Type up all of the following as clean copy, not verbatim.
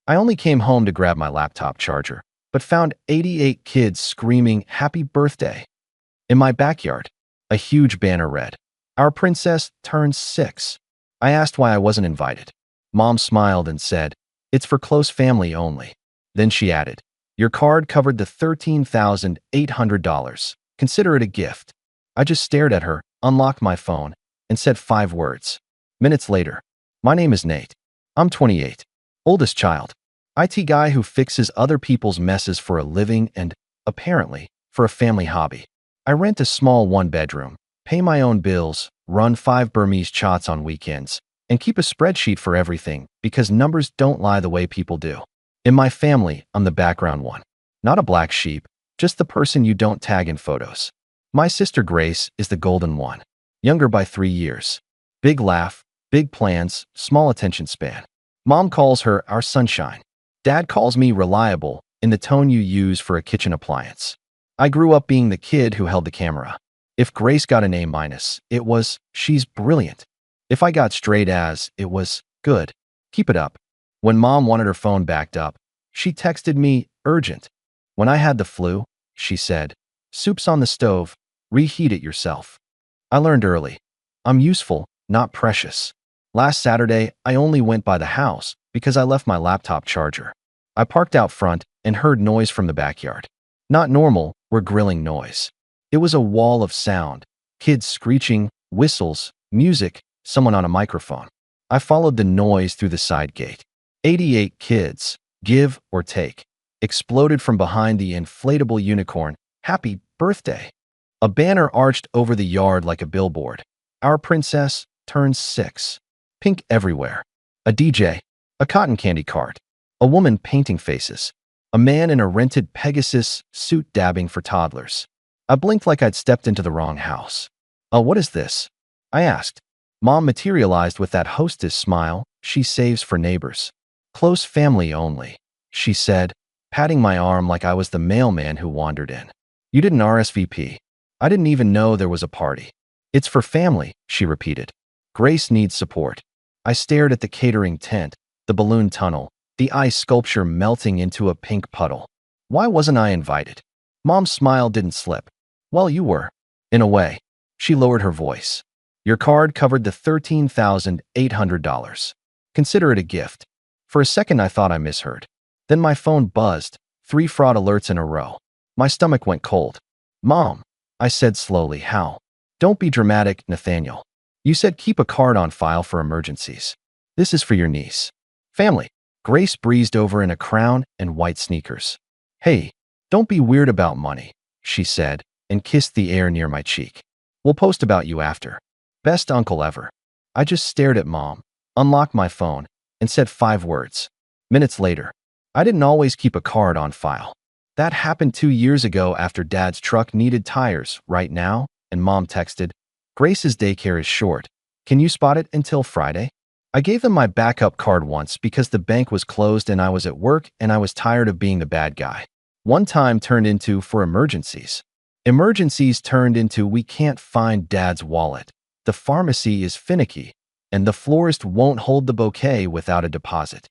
I only came home to grab my laptop charger, but found 88 kids screaming happy birthday. In my backyard, a huge banner read, "Our princess turns 6." I asked why I wasn't invited. Mom smiled and said, "It's for close family only." Then she added, "Your card covered the $13,800. Consider it a gift." I just stared at her, unlocked my phone, and said 5 words. Minutes later, "My name is Nate. I'm 28. Oldest child. IT guy who fixes other people's messes for a living and, apparently, for a family hobby. I rent a small 1-bedroom, pay my own bills, run 5 Burmese chats on weekends, and keep a spreadsheet for everything because numbers don't lie the way people do. In my family, I'm the background one. Not a black sheep, just the person you don't tag in photos. My sister Grace is the golden one, younger by 3 years. Big laugh, big plans, small attention span. Mom calls her our sunshine. Dad calls me reliable in the tone you use for a kitchen appliance. I grew up being the kid who held the camera. If Grace got an A-, it was, "She's brilliant." If I got straight A's, it was, "Good. Keep it up." When Mom wanted her phone backed up, she texted me, "Urgent." When I had the flu, she said, "Soup's on the stove. Reheat it yourself." I learned early. I'm useful, not precious. Last Saturday, I only went by the house because I left my laptop charger. I parked out front and heard noise from the backyard. Not normal, we're grilling noise. It was a wall of sound, kids screeching, whistles, music, someone on a microphone. I followed the noise through the side gate. 88 kids, give or take, exploded from behind the inflatable unicorn, "Happy birthday." A banner arched over the yard like a billboard. "Our princess turns 6." Pink everywhere. A DJ, a cotton candy cart, a woman painting faces, a man in a rented Pegasus suit dabbing for toddlers. I blinked like I'd stepped into the wrong house. "Oh, what is this?" I asked. Mom materialized with that hostess smile she saves for neighbors. "Close family only," she said, patting my arm like I was the mailman who wandered in. "You didn't RSVP. I didn't even know there was a party." "It's for family," she repeated. "Grace needs support." I stared at the catering tent, the balloon tunnel, the ice sculpture melting into a pink puddle. Why wasn't I invited? Mom's smile didn't slip. "Well, you were. In a way." She lowered her voice. "Your card covered the $13,800. Consider it a gift." For a second, I thought I misheard. Then my phone buzzed, 3 fraud alerts in a row. My stomach went cold. "Mom," I said slowly, "how?" "Don't be dramatic, Nathaniel. You said keep a card on file for emergencies. This is for your niece." "Family." Grace breezed over in a crown and white sneakers. "Hey, don't be weird about money," she said, and kissed the air near my cheek. "We'll post about you after." Best uncle ever. I just stared at Mom, unlocked my phone, and said 5 words. Minutes later, I didn't always keep a card on file. That happened 2 years ago after Dad's truck needed tires right now, and Mom texted, "Grace's daycare is short. Can you spot it until Friday?" I gave them my backup card once because the bank was closed and I was at work and I was tired of being the bad guy. One time turned into for emergencies. Emergencies turned into we can't find Dad's wallet. The pharmacy is finicky, and the florist won't hold the bouquet without a deposit.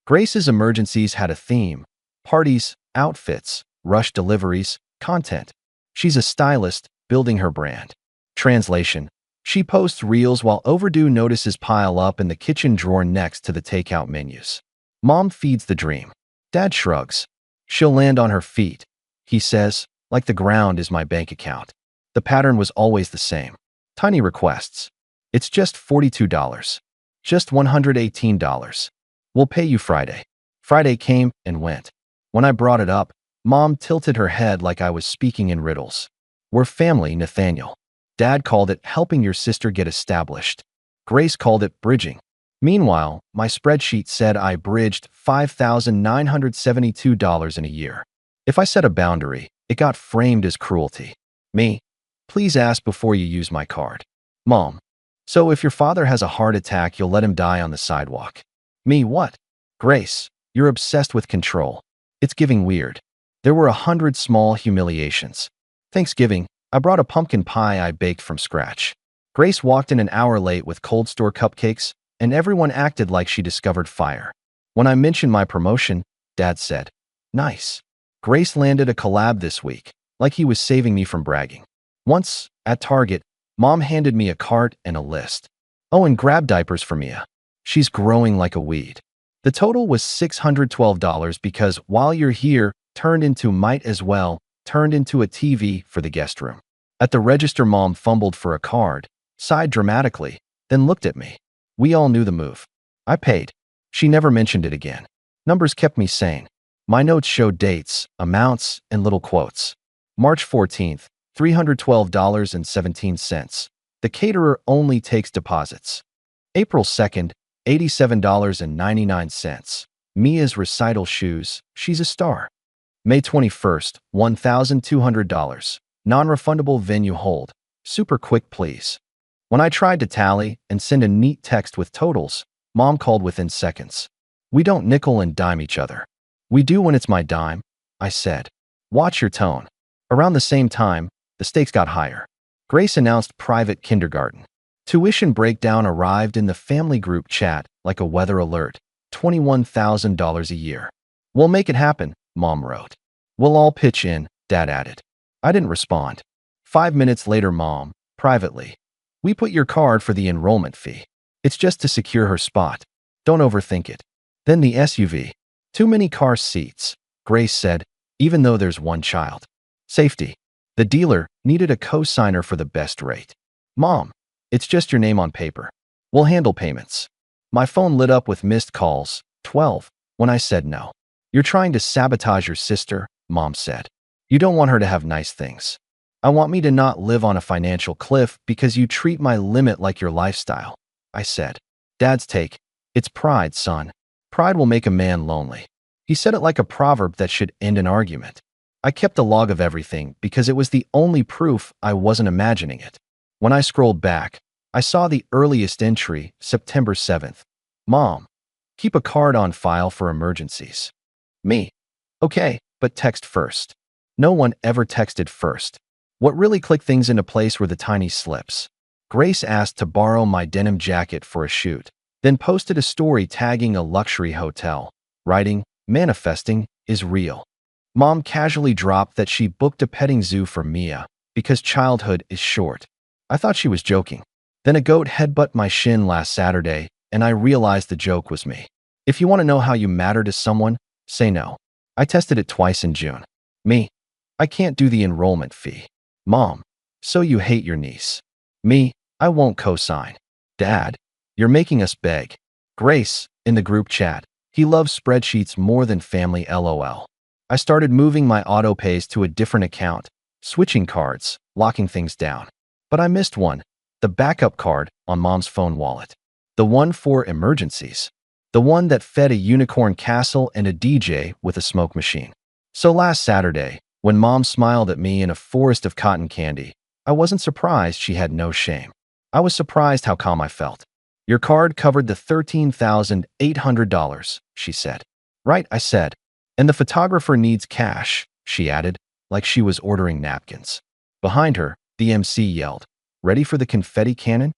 Grace's emergencies had a theme: parties, outfits, rush deliveries, content. She's a stylist building her brand. Translation: she posts reels while overdue notices pile up in the kitchen drawer next to the takeout menus. Mom feeds the dream. Dad shrugs. "She'll land on her feet," he says, like the ground is my bank account. The pattern was always the same. Tiny requests. "It's just $42. Just $118. We'll pay you Friday." Friday came and went. When I brought it up, Mom tilted her head like I was speaking in riddles. "We're family, Nathaniel. Dad called it helping your sister get established. Grace called it bridging." Meanwhile, my spreadsheet said I bridged $5,972 in a year. If I set a boundary, it got framed as cruelty. Me: "Please ask before you use my card." Mom: "So if your father has a heart attack, you'll let him die on the sidewalk." Me: "What?" Grace: "You're obsessed with control. It's giving weird." There were 100 small humiliations. Thanksgiving, I brought a pumpkin pie I baked from scratch. Grace walked in an hour late with cold store cupcakes, and everyone acted like she discovered fire. When I mentioned my promotion, Dad said, "Nice. Grace landed a collab this week," like he was saving me from bragging. Once, at Target, Mom handed me a cart and a list. "Oh, and grab diapers for Mia. She's growing like a weed." The total was $612 because "while you're here" turned into "might as well" turned into a TV for the guest room. At the register, Mom fumbled for a card, sighed dramatically, then looked at me. We all knew the move. I paid. She never mentioned it again. Numbers kept me sane. My notes showed dates, amounts, and little quotes. March 14th, $312.17. The caterer only takes deposits. April 2nd, $87.99. Mia's recital shoes. She's a star. May 21st, $1,200. Non-refundable venue hold. Super quick, please. When I tried to tally and send a neat text with totals, Mom called within seconds. "We don't nickel and dime each other." "We do when it's my dime," I said. "Watch your tone." Around the same time, the stakes got higher. Grace announced private kindergarten. Tuition breakdown arrived in the family group chat like a weather alert. $21,000 a year. "We'll make it happen," Mom wrote. "We'll all pitch in," Dad added. I didn't respond. 5 minutes later, Mom, privately, "We put your card for the enrollment fee. It's just to secure her spot. Don't overthink it." Then the SUV. "Too many car seats," Grace said, "even though there's one child. Safety." The dealer needed a co-signer for the best rate. "Mom, it's just your name on paper. We'll handle payments." My phone lit up with missed calls, 12, when I said no. "You're trying to sabotage your sister," Mom said. "You don't want her to have nice things. I want me to not live on a financial cliff because you treat my limit like your lifestyle," I said. Dad's take: "It's pride, son. Pride will make a man lonely." He said it like a proverb that should end an argument. I kept a log of everything because it was the only proof I wasn't imagining it. When I scrolled back, I saw the earliest entry, September 7th. "Mom, keep a card on file for emergencies." Me: "Okay, but text first." No one ever texted first. What really clicked things into place were the tiny slips. Grace asked to borrow my denim jacket for a shoot, then posted a story tagging a luxury hotel, writing, "Manifesting is real." Mom casually dropped that she booked a petting zoo for Mia because childhood is short. I thought she was joking. Then a goat headbutted my shin last Saturday, and I realized the joke was me. If you want to know how you matter to someone, say no. I tested it twice in June. Me: "I can't do the enrollment fee." Mom: "So you hate your niece." Me: "I won't co-sign." Dad: "You're making us beg." Grace, in the group chat: "He loves spreadsheets more than family, LOL." I started moving my auto pays to a different account, switching cards, locking things down. But I missed one: the backup card on Mom's phone wallet. The one for emergencies. The one that fed a unicorn castle and a DJ with a smoke machine. So last Saturday, when Mom smiled at me in a forest of cotton candy, I wasn't surprised she had no shame. I was surprised how calm I felt. "Your card covered the $13,800, she said. "Right," I said. "And the photographer needs cash," she added, like she was ordering napkins. Behind her, the MC yelled, "Ready for the confetti cannon?"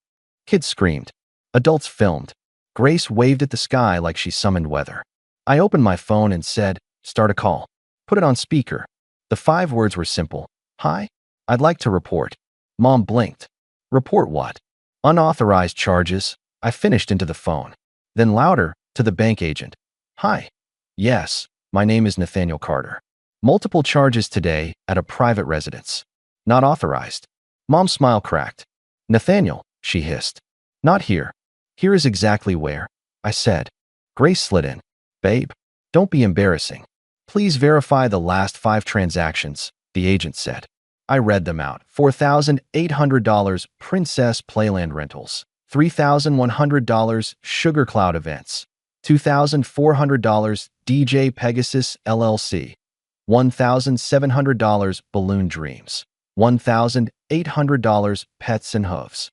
Kids screamed. Adults filmed. Grace waved at the sky like she summoned weather. I opened my phone and said, "Start a call." Put it on speaker. The 5 words were simple. "Hi, I'd like to report." Mom blinked. "Report what?" "Unauthorized charges." I finished into the phone. Then louder, to the bank agent. "Hi. Yes, my name is Nathaniel Carter. Multiple charges today at a private residence. Not authorized." Mom's smile cracked. "Nathaniel," she hissed. "Not here." "Here is exactly where," I said. Grace slid in. "Babe, don't be embarrassing. Please verify the last 5 transactions," the agent said. I read them out. $4,800 Princess Playland Rentals. $3,100 Sugar Cloud Events. $2,400 DJ Pegasus LLC. $1,700 Balloon Dreams. $1,800 Pets and Hooves.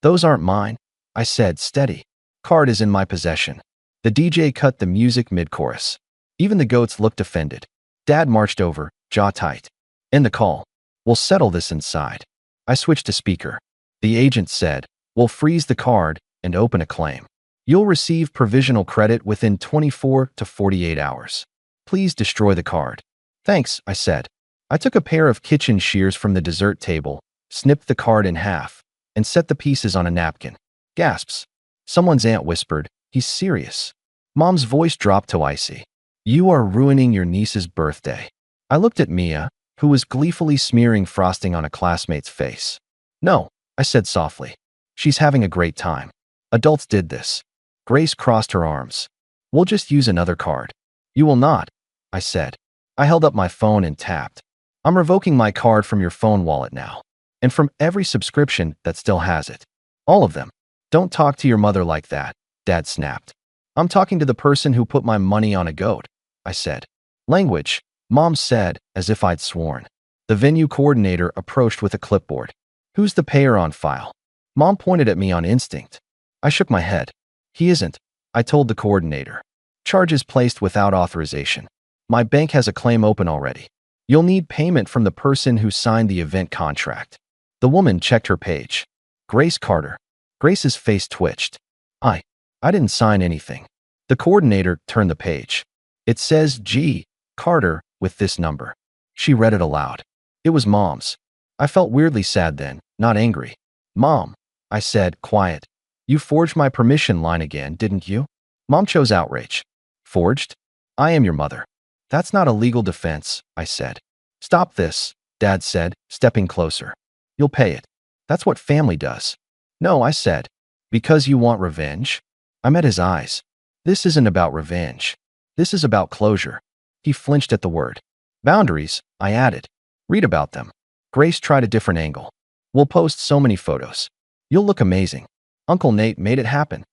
"Those aren't mine," I said, steady. "Card is in my possession." The DJ cut the music mid-chorus. Even the goats looked offended. Dad marched over, jaw tight. "End the call. We'll settle this inside." I switched to speaker. The agent said, "We'll freeze the card and open a claim. You'll receive provisional credit within 24 to 48 hours. Please destroy the card. Thanks, I said. I took a pair of kitchen shears from the dessert table, snipped the card in half, and set the pieces on a napkin. Gasps. Someone's aunt whispered, "He's serious." Mom's voice dropped to icy. "You are ruining your niece's birthday." I looked at Mia, who was gleefully smearing frosting on a classmate's face. "No," I said softly. "She's having a great time. Adults did this." Grace crossed her arms. "We'll just use another card." "You will not," I said. I held up my phone and tapped. "I'm revoking my card from your phone wallet now. And from every subscription that still has it. All of them. Don't talk to your mother like that," Dad snapped. "I'm talking to the person who put my money on a goat," I said. "Language," Mom said, as if I'd sworn. The venue coordinator approached with a clipboard. "Who's the payer on file?" Mom pointed at me on instinct. I shook my head. "He isn't," I told the coordinator. "Charges placed without authorization. My bank has a claim open already. You'll need payment from the person who signed the event contract." The woman checked her page. "Grace Carter." Grace's face twitched. I didn't sign anything." The coordinator turned the page. "It says G. Carter with this number." She read it aloud. It was Mom's. I felt weirdly sad then, not angry. "Mom," I said, quiet. "You forged my permission line again, didn't you?" Mom chose outrage. "Forged? I am your mother." "That's not a legal defense," I said. "Stop this," Dad said, stepping closer. "You'll pay it. That's what family does." "No," I said. "Because you want revenge?" I met his eyes. "This isn't about revenge. This is about closure." He flinched at the word. "Boundaries," I added. "Read about them." Grace tried a different angle. "We'll post so many photos. You'll look amazing. Uncle Nate made it happen.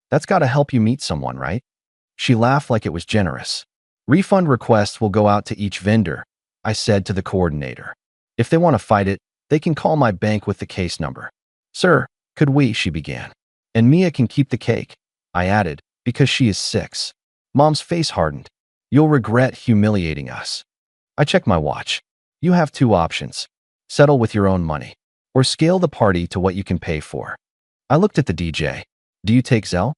That's gotta help you meet someone, right?" She laughed like it was generous. "Refund requests will go out to each vendor," I said to the coordinator. "If they want to fight it, they can call my bank with the case number." "Sir, could we?" she began. "And Mia can keep the cake," I added, "because she is 6. Mom's face hardened. "You'll regret humiliating us." I checked my watch. "You have 2 options. Settle with your own money, or scale the party to what you can pay for." I looked at the DJ. "Do you take Zelle?"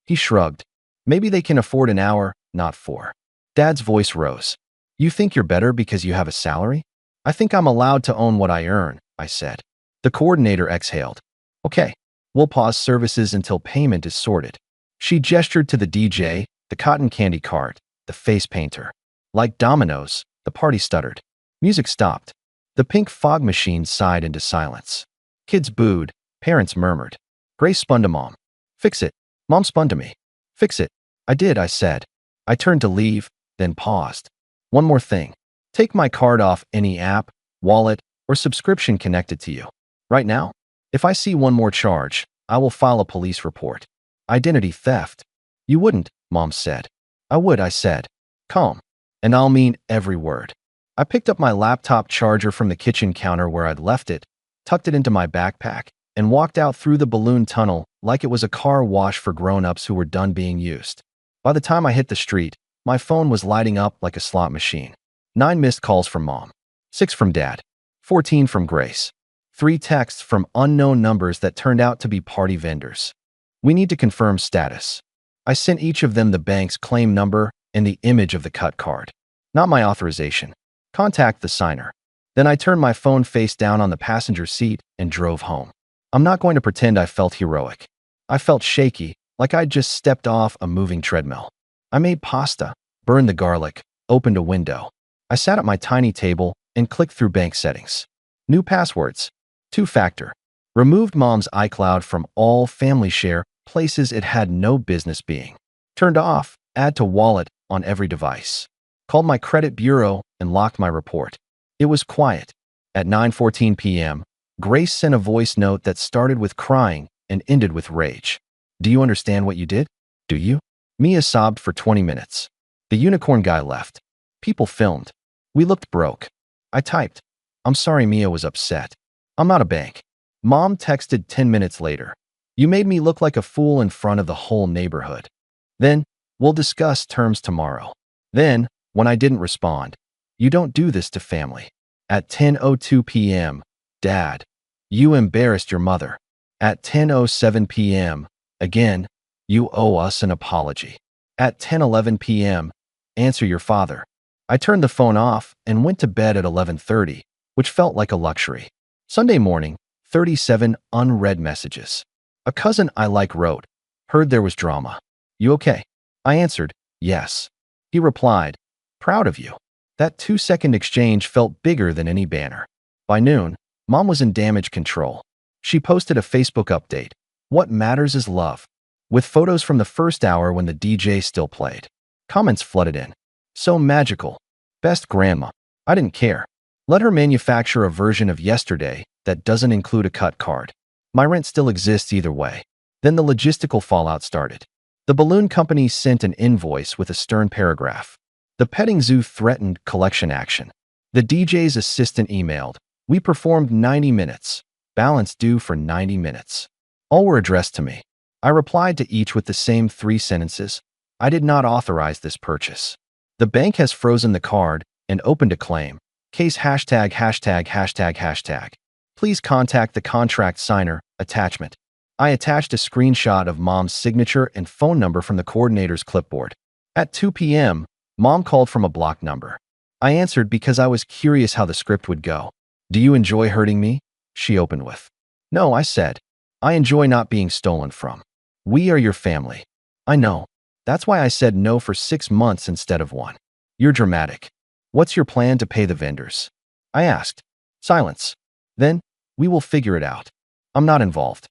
He shrugged. "Maybe they can afford an hour, not 4. Dad's voice rose. "You think you're better because you have a salary?" "I think I'm allowed to own what I earn," I said. The coordinator exhaled. "Okay, we'll pause services until payment is sorted." She gestured to the DJ, the cotton candy cart, the face painter. Like dominoes, the party stuttered. Music stopped. The pink fog machine sighed into silence. Kids booed. Parents murmured. Grace spun to Mom. "Fix it." Mom spun to me. "Fix it." "I did," I said. I turned to leave, then paused. "One more thing. Take my card off any app, wallet, or subscription connected to you. Right now? If I see one more charge, I will file a police report." "Identity theft." "You wouldn't," Mom said. "I would," I said. "Calm. And I'll mean every word." I picked up my laptop charger from the kitchen counter where I'd left it, tucked it into my backpack, and walked out through the balloon tunnel like it was a car wash for grown-ups who were done being used. By the time I hit the street, my phone was lighting up like a slot machine. 9 missed calls from Mom. 6 from Dad. 14 from Grace. 3 texts from unknown numbers that turned out to be party vendors. "We need to confirm status." I sent each of them the bank's claim number and the image of the cut card. "Not my authorization. Contact the signer." Then I turned my phone face down on the passenger seat and drove home. I'm not going to pretend I felt heroic. I felt shaky, like I'd just stepped off a moving treadmill. I made pasta, burned the garlic, opened a window. I sat at my tiny table and clicked through bank settings. New passwords. 2-factor. Removed Mom's iCloud from all family share places it had no business being. Turned off, add to wallet on every device. Called my credit bureau and locked my report. It was quiet. At 9:14 p.m., Grace sent a voice note that started with crying and ended with rage. "Do you understand what you did? Do you?" Mia sobbed for 20 minutes. The unicorn guy left. People filmed. We looked broke. I typed. "I'm sorry Mia was upset. I'm not a bank." Mom texted 10 minutes later. "You made me look like a fool in front of the whole neighborhood." Then, "We'll discuss terms tomorrow." Then, when I didn't respond, "You don't do this to family." At 10:02 p.m., "Dad, you embarrassed your mother." At 10:07 p.m., again, You owe us an apology. At 10:11 p.m., answer your father. I turned the phone off and went to bed at 11:30, which felt like a luxury. Sunday morning, 37 unread messages. A cousin I like wrote, heard there was drama. You okay? I answered, yes. He replied, proud of you. That 2-second exchange felt bigger than any banner. By noon, Mom was in damage control. She posted a Facebook update. What matters is love. With photos from the first hour when the DJ still played. Comments flooded in. So magical. Best grandma. I didn't care. Let her manufacture a version of yesterday that doesn't include a cut card. My rent still exists either way. Then the logistical fallout started. The balloon company sent an invoice with a stern paragraph. The petting zoo threatened collection action. The DJ's assistant emailed, we performed 90 minutes. Balance due for 90 minutes. All were addressed to me. I replied to each with the same 3 sentences. I did not authorize this purchase. The bank has frozen the card and opened a claim. Case hashtag hashtag hashtag hashtag. Please contact the contract signer. Attachment. I attached a screenshot of Mom's signature and phone number from the coordinator's clipboard. At 2 p.m., Mom called from a blocked number. I answered because I was curious how the script would go. Do you enjoy hurting me? She opened with. No, I said. I enjoy not being stolen from. We are your family. I know. That's why I said no for 6 months instead of 1. You're dramatic. What's your plan to pay the vendors? I asked. Silence. Then, we will figure it out. I'm not involved.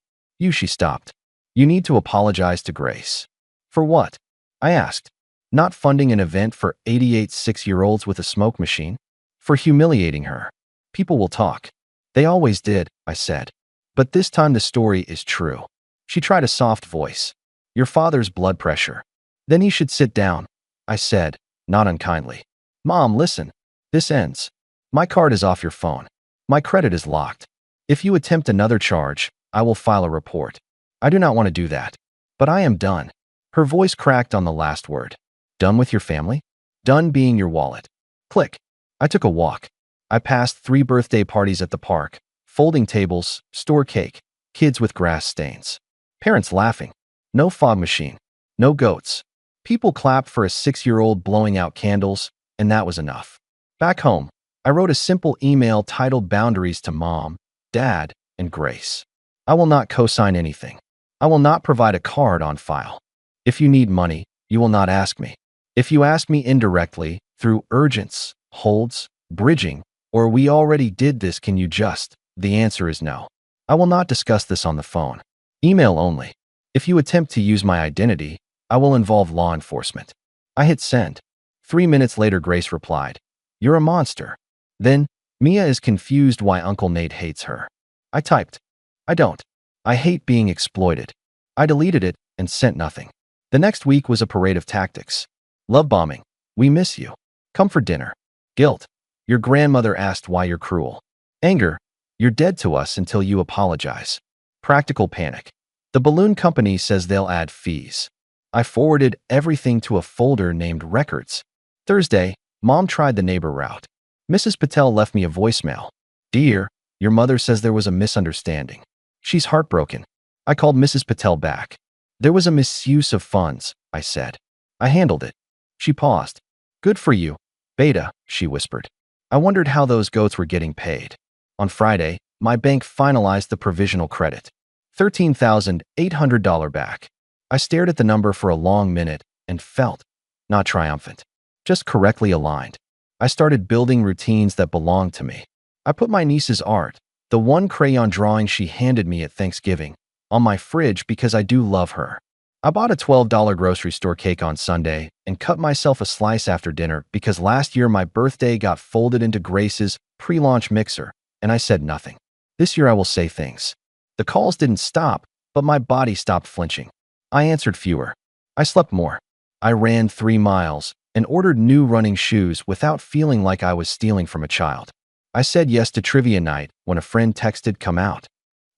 She stopped. You need to apologize to Grace. For what? I asked. Not funding an event for 88 6-year-olds with a smoke machine? For humiliating her. People will talk. They always did, I said. But this time the story is true. She tried a soft voice. Your father's blood pressure. Then he should sit down, I said, not unkindly. Mom, listen. This ends. My card is off your phone. My credit is locked. If you attempt another charge, I will file a report. I do not want to do that. But I am done. Her voice cracked on the last word. Done with your family? Done being your wallet. Click. I took a walk. I passed 3 birthday parties at the park, folding tables, store cake, kids with grass stains. Parents laughing. No fog machine. No goats. People clapped for a 6-year-old blowing out candles, and that was enough. Back home, I wrote a simple email titled Boundaries to Mom, Dad, and Grace. I will not co-sign anything. I will not provide a card on file. If you need money, you will not ask me. If you ask me indirectly, through urgence, holds, bridging, or we already did this, can you just? The answer is no. I will not discuss this on the phone. Email only. If you attempt to use my identity, I will involve law enforcement. I hit send. 3 minutes later, Grace replied, You're a monster. Then, Mia is confused why Uncle Nate hates her. I typed, I don't. I hate being exploited. I deleted it and sent nothing. The next week was a parade of tactics. Love bombing. We miss you. Come for dinner. Guilt. Your grandmother asked why you're cruel. Anger. You're dead to us until you apologize. Practical panic. The balloon company says they'll add fees. I forwarded everything to a folder named Records. Thursday, Mom tried the neighbor route. Mrs. Patel left me a voicemail. Dear, your mother says there was a misunderstanding. She's heartbroken. I called Mrs. Patel back. There was a misuse of funds, I said. I handled it. She paused. Good for you, Beta, she whispered. I wondered how those goats were getting paid. On Friday, my bank finalized the provisional credit. $13,800 back. I stared at the number for a long minute and felt, not triumphant, just correctly aligned. I started building routines that belonged to me. I put my niece's art, the one crayon drawing she handed me at Thanksgiving, on my fridge because I do love her. I bought a $12 grocery store cake on Sunday and cut myself a slice after dinner because last year my birthday got folded into Grace's pre-launch mixer, and I said nothing. This year I will say things. The calls didn't stop, but my body stopped flinching. I answered fewer. I slept more. I ran 3 miles and ordered new running shoes without feeling like I was stealing from a child. I said yes to trivia night when a friend texted come out.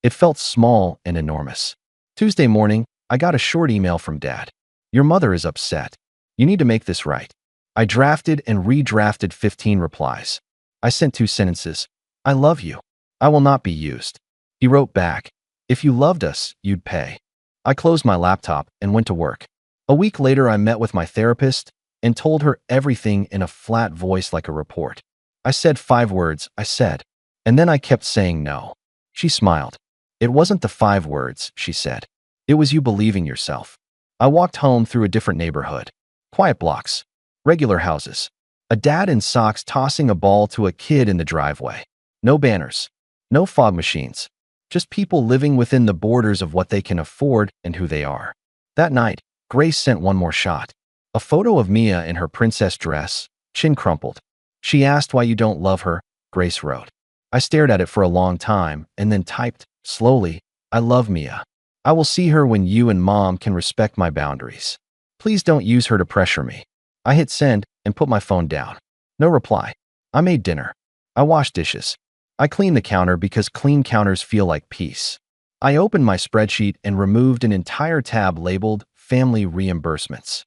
It felt small and enormous. Tuesday morning, I got a short email from Dad. Your mother is upset. You need to make this right. I drafted and redrafted 15 replies. I sent 2 sentences. I love you. I will not be used. He wrote back, if you loved us, you'd pay. I closed my laptop and went to work. A week later, I met with my therapist and told her everything in a flat voice like a report. I said 5 words, I said, and then I kept saying no. She smiled. It wasn't the 5 words, she said. It was you believing yourself. I walked home through a different neighborhood. Quiet blocks. Regular houses. A dad in socks tossing a ball to a kid in the driveway. No banners. No fog machines. Just people living within the borders of what they can afford and who they are. That night, Grace sent one more shot. A photo of Mia in her princess dress, chin crumpled. She asked why you don't love her, Grace wrote. I stared at it for a long time and then typed, slowly, I love Mia. I will see her when you and mom can respect my boundaries. Please don't use her to pressure me. I hit send and put my phone down. No reply. I made dinner. I washed dishes. I cleaned the counter because clean counters feel like peace. I opened my spreadsheet and removed an entire tab labeled Family Reimbursements.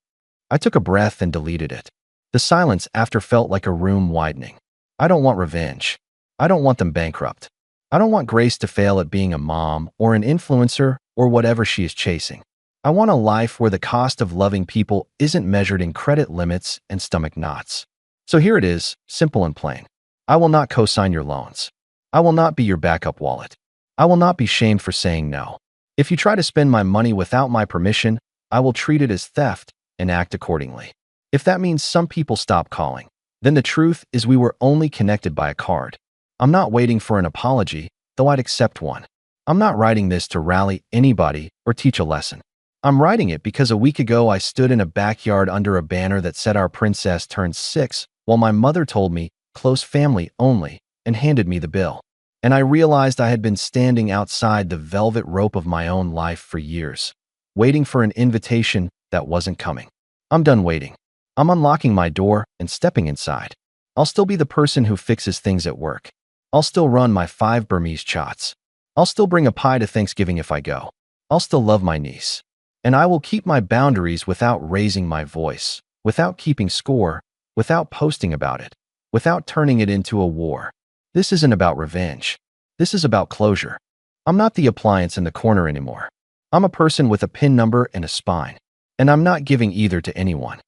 I took a breath and deleted it. The silence after felt like a room widening. I don't want revenge. I don't want them bankrupt. I don't want Grace to fail at being a mom or an influencer or whatever she is chasing. I want a life where the cost of loving people isn't measured in credit limits and stomach knots. So here it is, simple and plain. I will not co-sign your loans. I will not be your backup wallet. I will not be shamed for saying no. If you try to spend my money without my permission, I will treat it as theft and act accordingly. If that means some people stop calling, then the truth is we were only connected by a card. I'm not waiting for an apology, though I'd accept one. I'm not writing this to rally anybody or teach a lesson. I'm writing it because a week ago I stood in a backyard under a banner that said our princess turned 6, while my mother told me, close family only, and handed me the bill. And I realized I had been standing outside the velvet rope of my own life for years, waiting for an invitation that wasn't coming. I'm done waiting. I'm unlocking my door and stepping inside. I'll still be the person who fixes things at work. I'll still run my 5 Burmese chots. I'll still bring a pie to Thanksgiving if I go. I'll still love my niece. And I will keep my boundaries without raising my voice, without keeping score, without posting about it, without turning it into a war. This isn't about revenge. This is about closure. I'm not the appliance in the corner anymore. I'm a person with a PIN number and a spine. And I'm not giving either to anyone.